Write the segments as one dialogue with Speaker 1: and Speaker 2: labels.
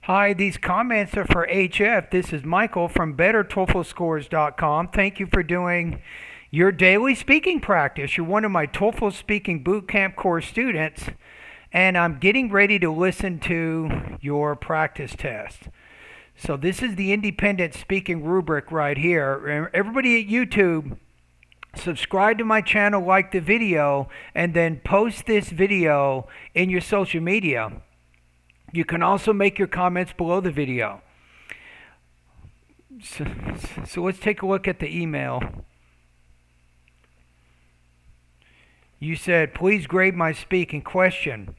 Speaker 1: Hi, these comments are for HF. This is Michael from BetterTOEFLScores.com. Thank you for doing your daily speaking practice. You're one of my TOEFL Speaking Bootcamp course students, and I'm getting ready to listen to your practice test. So this is the independent speaking rubric right here. Everybody at YouTube, subscribe to my channel, like the video, and then post this video in your social media. You can also make your comments below the video. So let's take a look at the email. You said, please grade my speaking. Question: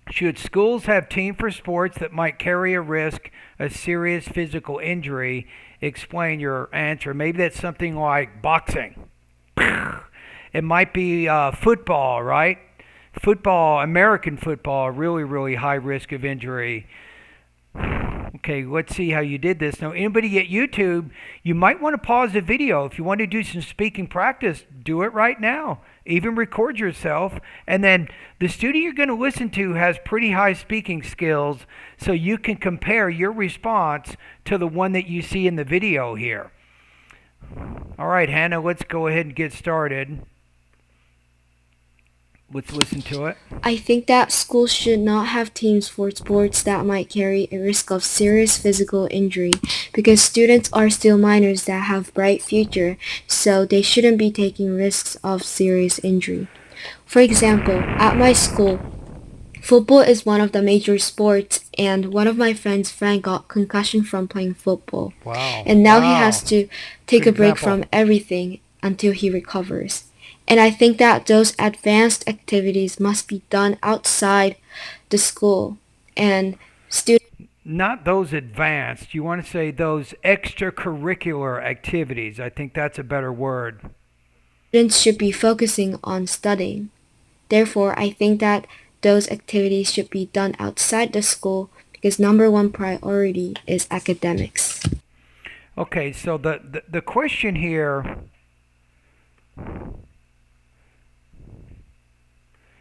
Speaker 1: should schools have teams for sports that might carry a risk of serious physical injury? Explain your answer. Maybe that's something like boxing. It might be football, right? Football, American football, really, really high risk of injury. Okay, let's see how you did this. Now, anybody at YouTube, you might want to pause the video. If you want to do some speaking practice, do it right now. Even record yourself. And then the student you're going to listen to has pretty high speaking skills, so you can compare your response to the one that you see in the video here. All right, Hannah, let's go ahead and get started. Let's listen to it.
Speaker 2: I think that schools should not have teams for sports that might carry a risk of serious physical injury because students are still minors that have bright future, so they shouldn't be taking risks of serious injury. For example, at my school, football is one of the major sports, and one of my friends' friend got concussion from playing football,
Speaker 1: Wow.
Speaker 2: and now he has
Speaker 1: Wow.
Speaker 2: to take
Speaker 1: Good
Speaker 2: a break
Speaker 1: example.
Speaker 2: from everything until he recovers. And I think that those advanced activities must be done outside the school, and
Speaker 1: Not those advanced. You want to say those extracurricular activities. I think that's a better word.
Speaker 2: students should be focusing on studying. Therefore, I think that those activities should be done outside the school because number one priority is academics.
Speaker 1: Okay, so the question here: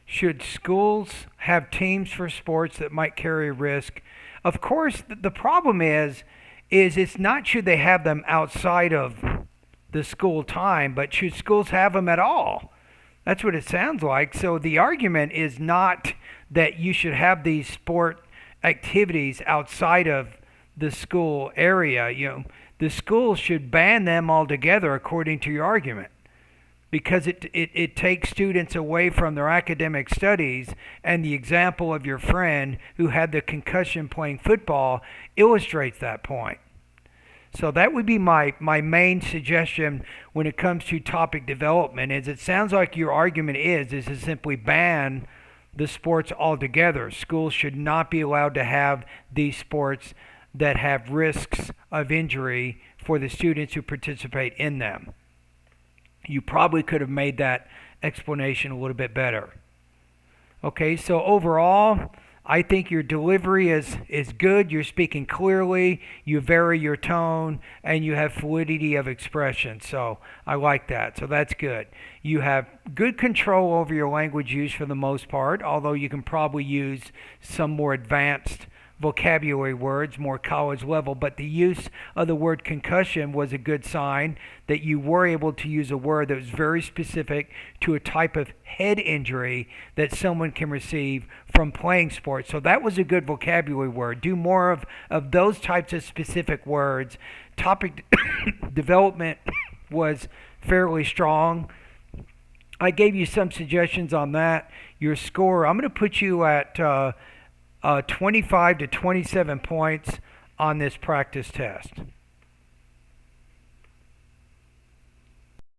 Speaker 1: should schools have teams for sports that might carry a risk? Of course, the problem is it's not should they have them outside of the school time, but should schools have them at all? That's what it sounds like. So the argument is not that you should have these sport activities outside of the school area. The school should ban them altogether, according to your argument, because it takes students away from their academic studies. And the example of your friend who had the concussion playing football illustrates that point. So that would be my main suggestion when it comes to topic development. Is it sounds like your argument is to simply ban the sports altogether. Schools should not be allowed to have these sports that have risks of injury for the students who participate in them. You probably could have made that explanation a little bit better. Okay, so overall, I think your delivery is good. You're speaking clearly, you vary your tone, and you have fluidity of expression. So I like that. So that's good. You have good control over your language use for the most part, although you can probably use some more advanced vocabulary words, more college level, but the use of the word concussion was a good sign that you were able to use a word that was very specific to a type of head injury that someone can receive from playing sports. So that was a good vocabulary word. Do more of those types of specific words. Topic development was fairly strong. I gave you some suggestions on that. Your score, I'm going to put you at 25 to 27 points on this practice test.